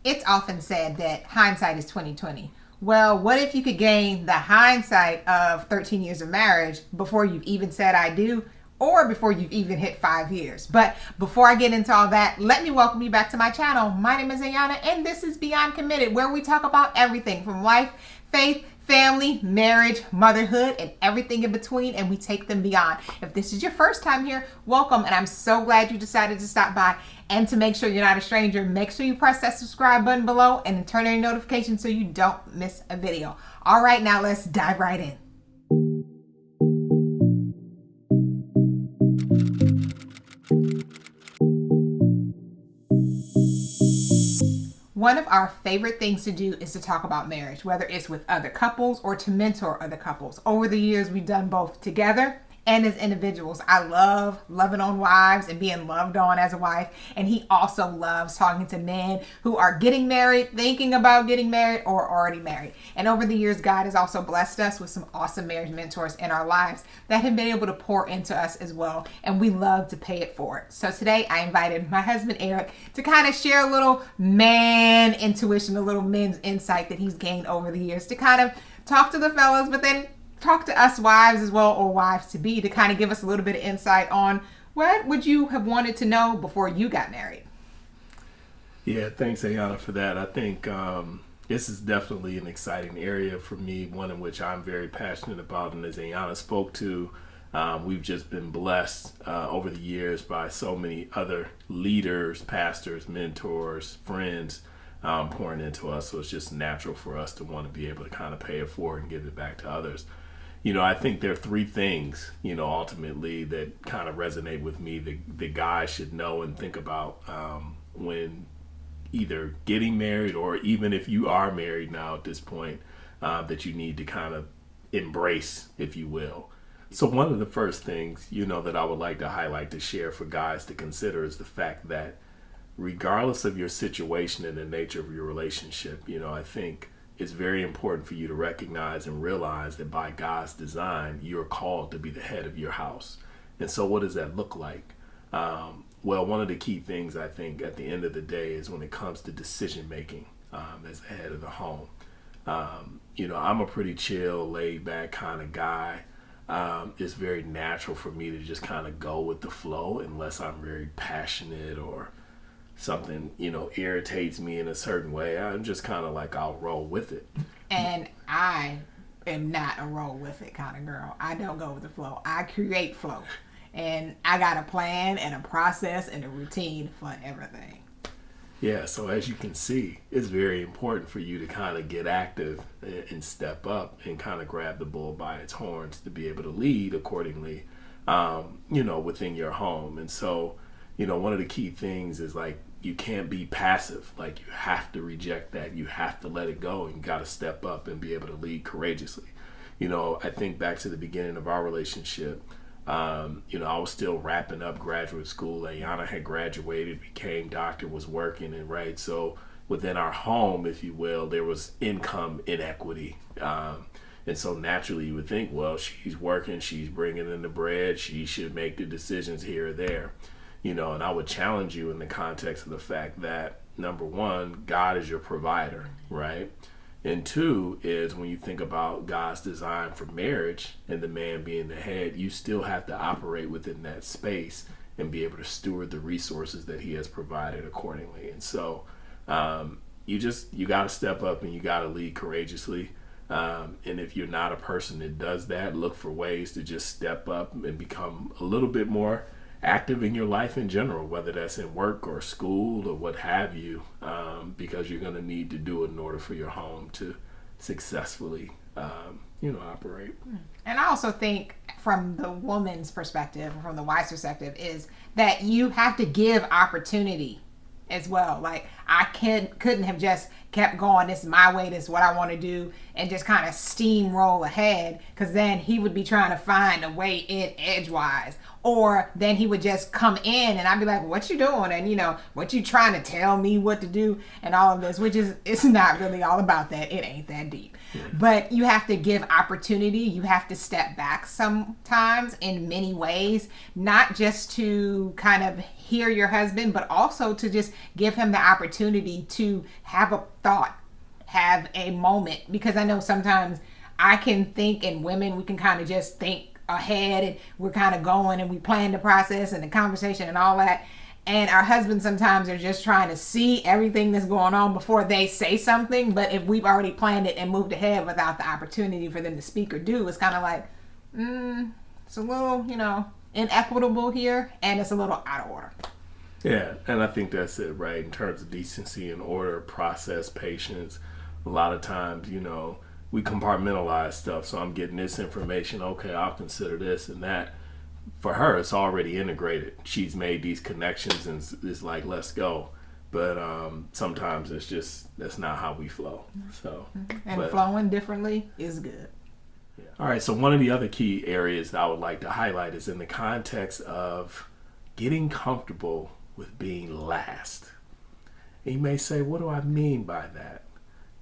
It's often said that hindsight is 2020. Well, what if you could gain the hindsight of 13 years of marriage before you've even said I do, or before you've even hit 5 years? But before I get into all that, let me welcome you back to my channel. My name is Ayanna, and this is Beyond Committed, where we talk about everything from life, faith, family, marriage, motherhood, and everything in between, and we take them beyond. If this is your first time here, welcome, and I'm so glad you decided to stop by. And to make sure you're not a stranger, make sure you press that subscribe button below and turn on your notifications so you don't miss a video. All right, now let's dive right in. One of our favorite things to do is to talk about marriage, whether it's with other couples or to mentor other couples. Over the years, we've done both together and as individuals. I love loving on wives and being loved on as a wife. And he also loves talking to men who are getting married, thinking about getting married, or already married. And over the years, God has also blessed us with some awesome marriage mentors in our lives that have been able to pour into us as well. And we love to pay it forward. So today I invited my husband, Eric, to kind of share a little man intuition, a little men's insight that he's gained over the years to kind of talk to the fellas, but then talk to us wives as well, or wives to be, to kind of give us a little bit of insight on what would you have wanted to know before you got married. Yeah, thanks, Ayanna, for that. I think this is definitely an exciting area for me, one in which I'm very passionate about. And as Ayanna spoke to, we've just been blessed over the years by so many other leaders, pastors, mentors, friends pouring into us. So it's just natural for us to want to be able to kind of pay it forward and give it back to others. You know, I think there are three things, ultimately that kind of resonate with me that guys should know and think about when either getting married, or even if you are married now at this point, that you need to kind of embrace, if you will. So one of the first things, that I would like to highlight, to share for guys to consider, is the fact that regardless of your situation and the nature of your relationship, I think it's very important for you to recognize and realize that by God's design, you're called to be the head of your house. And so what does that look like? Well, one of the key things, I think, at the end of the day, is when it comes to decision making as the head of the home. I'm a pretty chill, laid back kind of guy. It's very natural for me to just kind of go with the flow unless I'm very passionate or something, irritates me in a certain way. I'm just kind of like, I'll roll with it. And I am not a roll with it kind of girl. I don't go with the flow. I create flow. And I got a plan and a process and a routine for everything. Yeah, so as you can see, it's very important for you to kind of get active and step up and kind of grab the bull by its horns to be able to lead accordingly, within your home. And so, one of the key things is, like, you can't be passive. Like, you have to reject that. You have to let it go, and you got to step up and be able to lead courageously. I think back to the beginning of our relationship. I was still wrapping up graduate school. Ayanna had graduated, became doctor, was working, and right. So within our home, if you will, there was income inequity. And so naturally you would think, well, she's working, she's bringing in the bread, she should make the decisions here or there. And I would challenge you in the context of the fact that, number one, God is your provider, right? And two is, when you think about God's design for marriage and the man being the head, you still have to operate within that space and be able to steward the resources that he has provided accordingly. And so you got to step up and you got to lead courageously. And if you're not a person that does that, look for ways to just step up and become a little bit more active in your life in general, whether that's in work or school or what have you, because you're going to need to do it in order for your home to successfully, operate. And I also think, from the woman's perspective, from the wife's perspective, is that you have to give opportunity as well. Like, I couldn't have just kept going, this is my way, this is what I want to do, and just kind of steamroll ahead, because then he would be trying to find a way in edgewise, or then he would just come in and I'd be like, what you doing? And what you trying to tell me what to do, and all of this, which is, it's not really all about that. It ain't that deep. But you have to give opportunity. You have to step back sometimes in many ways, not just to kind of hear your husband, but also to just give him the opportunity opportunity to have a thought, have a moment, because I know sometimes I can think, and women, we can kind of just think ahead, and we're kind of going and we plan the process and the conversation and all that. And our husbands sometimes are just trying to see everything that's going on before they say something. But if we've already planned it and moved ahead without the opportunity for them to speak or do, it's kind of like, it's a little, inequitable here, and it's a little out of order. Yeah, and I think that's it, right? In terms of decency and order, process, patience. A lot of times, we compartmentalize stuff. So I'm getting this information. Okay, I'll consider this and that. For her, it's already integrated. She's made these connections and it's like, let's go. But sometimes that's not how we flow. So, flowing differently is good. Yeah. All right, so one of the other key areas that I would like to highlight is in the context of getting comfortable with being last. And you may say, what do I mean by that?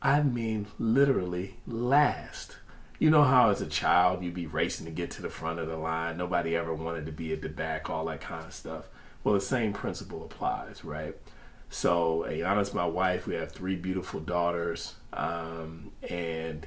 I mean literally last. You know how as a child you'd be racing to get to the front of the line. Nobody ever wanted to be at the back, all that kind of stuff. Well, the same principle applies, right? So Ayanna's my wife. We have 3 beautiful daughters. And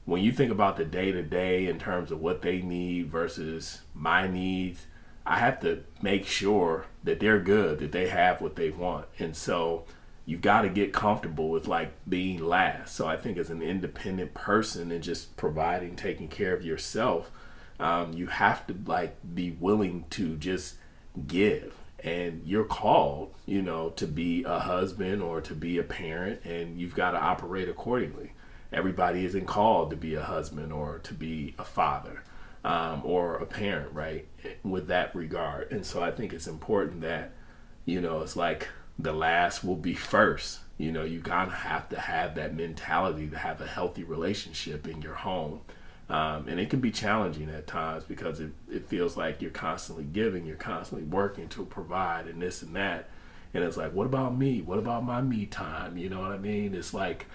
when you think about the day-to-day in terms of what they need versus my needs, I have to make sure that they're good, that they have what they want. And so you've got to get comfortable with like being last. So I think as an independent person and just providing, taking care of yourself, you have to like be willing to just give. And you're called, to be a husband or to be a parent, and you've got to operate accordingly. Everybody isn't called to be a husband or to be a father or a parent, right? With that regard. And so I think it's important that, it's like the last will be first. You kind of have to have that mentality to have a healthy relationship in your home. And it can be challenging at times because it feels like you're constantly giving, you're constantly working to provide and this and that. And it's like, what about me? What about my me time? You know what I mean? It's like,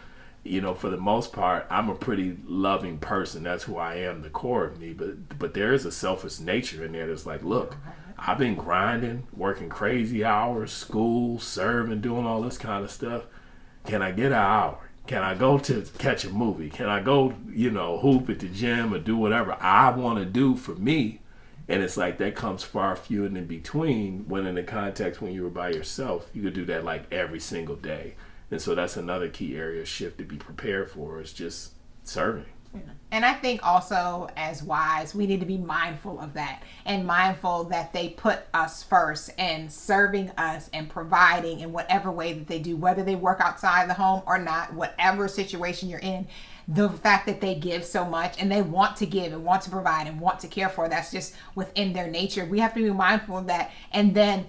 for the most part, I'm a pretty loving person. That's who I am, the core of me. But there is a selfish nature in there that's like, look, I've been grinding, working crazy hours, school, serving, doing all this kind of stuff. Can I get an hour? Can I go to catch a movie? Can I go, hoop at the gym or do whatever I want to do for me? And it's like that comes far few and in between when in the context when you were by yourself, you could do that like every single day. And so that's another key area of shift to be prepared for is just serving. And I think also as wives, we need to be mindful of that and mindful that they put us first and serving us and providing in whatever way that they do, whether they work outside the home or not, whatever situation you're in. The fact that they give so much and they want to give and want to provide and want to care for, that's just within their nature. We have to be mindful of that and then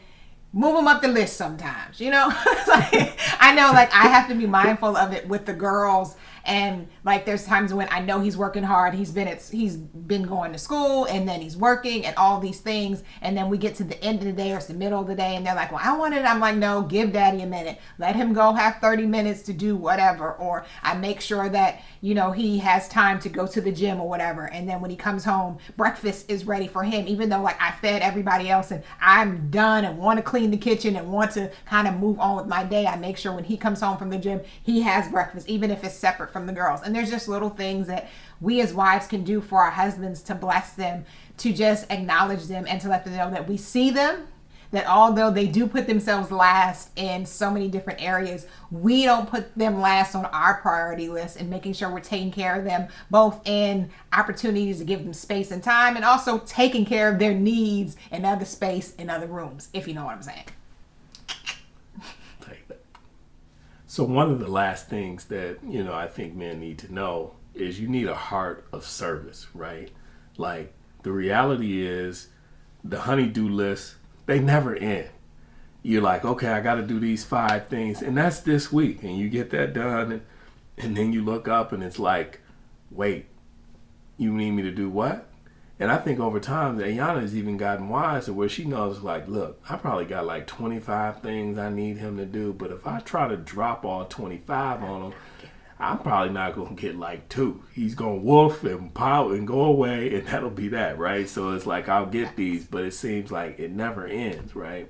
move them up the list sometimes, I know I have to be mindful of it with the girls. And there's times when I know he's working hard. He's been going to school and then he's working and all these things. And then we get to the end of the day or it's the middle of the day and they're like, well, I want it. I'm like, no, give daddy a minute. Let him go have 30 minutes to do whatever. Or I make sure that, he has time to go to the gym or whatever. And then when he comes home, breakfast is ready for him, even though I fed everybody else and I'm done and want to clean the kitchen and want to kind of move on with my day. I make sure when he comes home from the gym, he has breakfast, even if it's separate from the girls. And there's just little things that we as wives can do for our husbands to bless them, to just acknowledge them and to let them know that we see them, that although they do put themselves last in so many different areas, we don't put them last on our priority list, and making sure we're taking care of them both in opportunities to give them space and time and also taking care of their needs in other space in other rooms, if you know what I'm saying. So one of the last things that, I think men need to know is you need a heart of service, right? Like the reality is the honey-do list, they never end. You're like, okay, I got to do these 5 things and that's this week. And you get that done and then you look up and it's like, wait, you need me to do what? And I think over time, Ayanna has even gotten wise to where she knows, like, look, I probably got like 25 things I need him to do. But if I try to drop all 25 on him, I'm probably not going to get like 2. He's going to woof and pout and go away, and that'll be that, right? So it's like, I'll get these, but it seems like it never ends, right?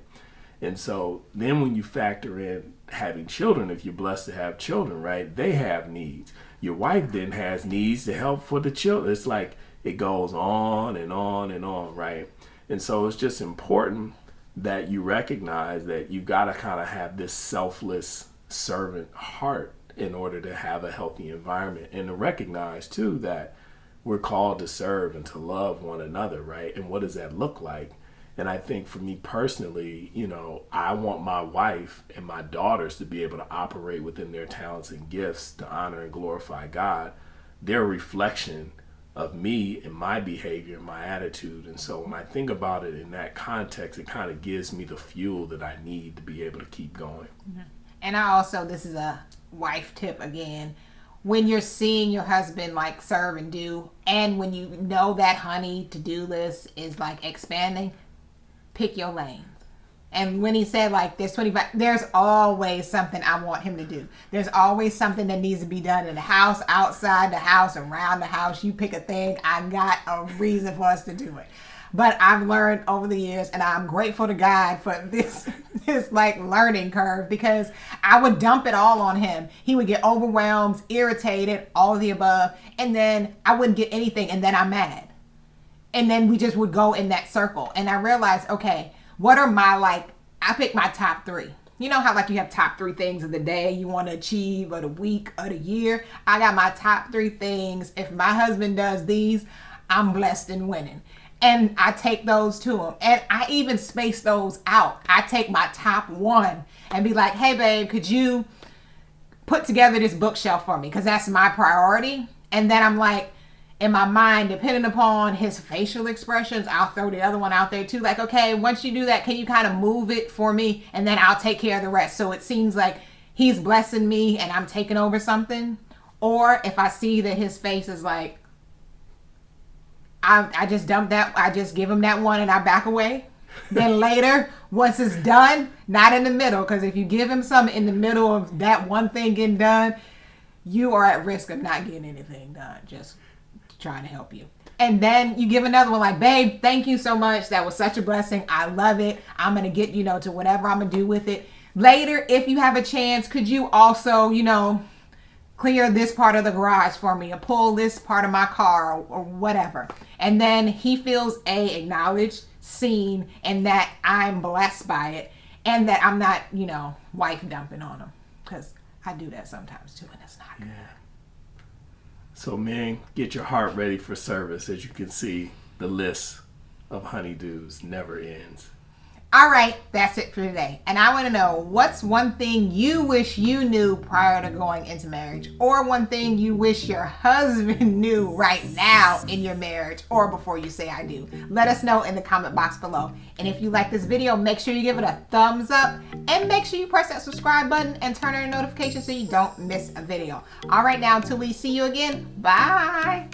And so then when you factor in having children, if you're blessed to have children, right, they have needs. Your wife then has needs to help for the children. It's like it goes on and on and on, right? And so it's just important that you recognize that you've got to kind of have this selfless servant heart in order to have a healthy environment, and to recognize too that we're called to serve and to love one another, right? And what does that look like? And I think for me personally, you know, I want my wife and my daughters to be able to operate within their talents and gifts to honor and glorify God. They're a reflection of me and my behavior and my attitude. And so when I think about it in that context, it kind of gives me the fuel that I need to be able to keep going. And I also, this is a wife tip again, when you're seeing your husband like serve and do, and when you know that honey to-do list is like expanding, pick your lanes. And when he said like there's 25, there's always something I want him to do. There's always something that needs to be done in the house, outside the house, around the house. You pick a thing, I got a reason for us to do it. But I've learned over the years, and I'm grateful to God for this like learning curve, because I would dump it all on him. He would get overwhelmed, irritated, all of the above, and then I wouldn't get anything, and then I'm mad. And then we just would go in that circle. And I realized, okay, what are my I pick my top 3. You know how like you have top 3 things of the day you want to achieve, or the week, or the year? I got my top 3 things. If my husband does these, I'm blessed and winning. And I take those to him. And I even space those out. I take my top 1 and be like, hey babe, could you put together this bookshelf for me? Because that's my priority. And then I'm like, in my mind, depending upon his facial expressions, I'll throw the other one out there too. Like, okay, once you do that, can you kind of move it for me? And then I'll take care of the rest. So it seems like he's blessing me and I'm taking over something. Or if I see that his face is like, I just dump that, I just give him that one and I back away. Then later, once it's done, not in the middle, because if you give him something in the middle of that one thing getting done, you are at risk of not getting anything done. Just trying to help you. And then you give another one like, babe, thank you so much. That was such a blessing. I love it. I'm going to get, to whatever I'm going to do with it. Later, if you have a chance, could you also, clear this part of the garage for me, or pull this part of my car, or whatever. And then he feels acknowledged, seen, and that I'm blessed by it, and that I'm not, wife dumping on him, because I do that sometimes too, and it's not good. Yeah. So man, get your heart ready for service. As you can see, the list of honeydews never ends. All right, that's it for today. And I want to know, what's one thing you wish you knew prior to going into marriage, or one thing you wish your husband knew right now in your marriage, or before you say I do? Let us know in the comment box below. And if you like this video, make sure you give it a thumbs up, and make sure you press that subscribe button and turn on notifications so you don't miss a video. All right, now until we see you again, bye.